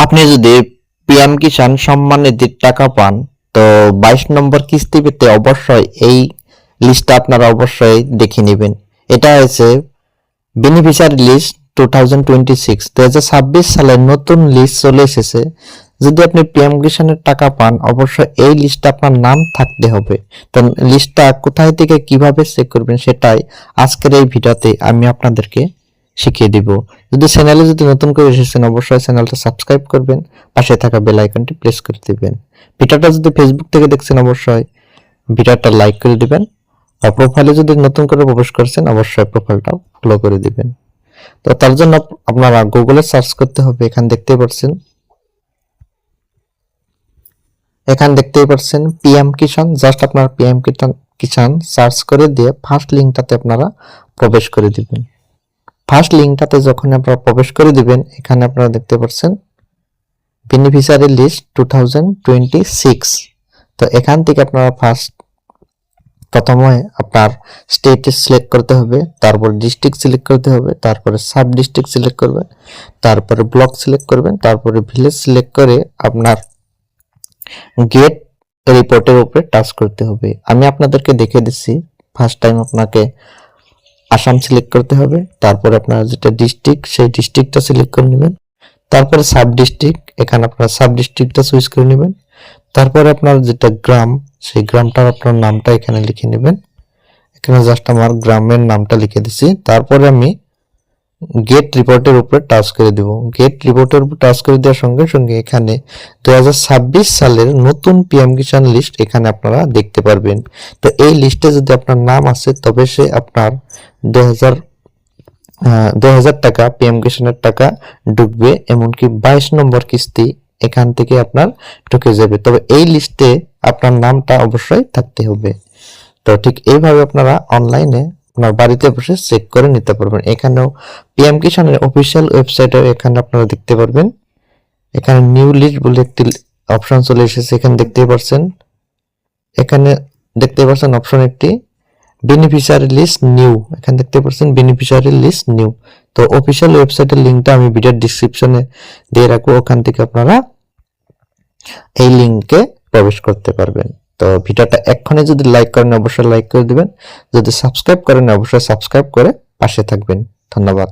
আপনি যদি পিএম কিষাণ সম্মান নিধির টাকা পান তো 22 নম্বর কিস্তি পেতে অবশ্যই এই লিস্টটা আপনারা অবশ্যই দেখে নেবেন। এটা হচ্ছে বেনিফিশিয়ারি লিস্ট 2026 সালের নতুন লিস্ট চলে এসেছে। যদি আপনি পিএম কিষাণের টাকা পান অবশ্যই এই লিস্টে আপনার নাম থাকতে হবে। তো লিস্টটা কোথায় থেকে কিভাবে চেক করবেন সেটাই আজকের এই ভিডিওতে আমি আপনাদেরকে শিখিয়ে দিব। যদি চ্যানেলে নতুন করে এসেছেন অবশ্যই চ্যানেলটা সাবস্ক্রাইব করবেন, পাশে থাকা বেল আইকনটি প্রেস করে দিবেন। ভিডিওটা যদি ফেসবুক থেকে দেখছেন অবশ্যই ভিডিওটা লাইক করে দিবেন, আর প্রোফাইলে যদি নতুন করে প্রবেশ করছেন অবশ্যই প্রোফাইলটা ফলো করে দিবেন। তো তার জন্য আপনারা গুগলে সার্চ করতে হবে। এখানে দেখতেই পাচ্ছেন পিএম কিষাণ। জাস্ট আপনারা পিএম কিষাণ সার্চ করে দিয়ে ফার্স্ট লিঙ্কটাতে আপনারা প্রবেশ করে দিবেন। ফার্স্ট লিঙ্কটাতে যখন আপনারা প্রবেশ করে দিবেন এখানে আপনারা দেখতে পাচ্ছেন বেনিফিশিয়ারি লিস্ট 2026। তো এখান থেকে আপনারা প্রথমে আপনার স্টেট সিলেক্ট করতে হবে, তারপর ডিস্ট্রিক্ট সিলেক্ট করতে হবে, তারপরে সাব ডিস্ট্রিক্ট সিলেক্ট করবেন, তারপরে ব্লক সিলেক্ট করবেন, তারপরে ভিলেজ সিলেক্ট করে আপনার গেট রিপোর্টের উপরে টাচ করতে হবে। আমি আপনাদেরকে দেখে দিচ্ছি। ফার্স্ট টাইম আপনাকে আসাম সিলেক্ট করতে হবে, তারপরে আপনার যেটা ডিস্ট্রিক্ট সেই ডিস্ট্রিক্টটা সিলেক্ট করে নেবেন, তারপরে সাব ডিস্ট্রিক্ট এখানে আপনার সাব ডিস্ট্রিক্টটা চুজ করে নেবেন, তারপরে আপনার যেটা গ্রাম সেই গ্রামটার আপনার নামটা এখানে লিখে নেবেন। এখানে জাস্ট আমার গ্রামের নামটা লিখে দিচ্ছি। তারপরে আমি গেট রিপোর্টের উপরে টাচ করে দেব। গেট রিপোর্টের উপর টাচ করে দেওয়ার সঙ্গে সঙ্গে এখানে 2026 সালের নতুন পিএম কিষাণ লিস্ট এখানে আপনারা দেখতে পারবেন। তো এই লিস্টে যদি আপনার নাম আছে তবে সে আপনার 2000 টাকা পিএম কিষাণের টাকা ঢুকবে, এমনকি 22 নম্বর কিস্তি এখান থেকে আপনার ঢুকে যাবে। তবে এই লিস্টে আপনার নামটা অবশ্যই থাকতে হবে। তো ঠিক এইভাবে আপনারা অনলাইনে আপনার বাড়িতে বসে চেক করে নিতে পারবেন। এখানেও পিএম কিষাণের অফিসিয়াল ওয়েবসাইটে এখানে আপনারা দেখতে পারবেন। এখানে নিউ লিস্ট বলে একটি অপশন চলে এসেছে। এখানে দেখতেই পাচ্ছেন অপশন একটি বেনিফিশিয়ারি লিস্ট নিউ। এখানে দেখতে পাচ্ছেন বেনিফিশিয়ারি লিস্ট নিউ। তো অফিসিয়াল ওয়েবসাইটের লিংকটা আমি ভিডিওর ডেসক্রিপশনে দিয়ে রাখবো, ওখান থেকে আপনারা এই লিংকে প্রবেশ করতে পারবেন। তো ভিডিওটা এক্ষুনি যদি লাইক করেন অবশ্যই লাইক করে দিবেন, যদি সাবস্ক্রাইব করেন অবশ্যই সাবস্ক্রাইব করে পাশে থাকবেন। ধন্যবাদ।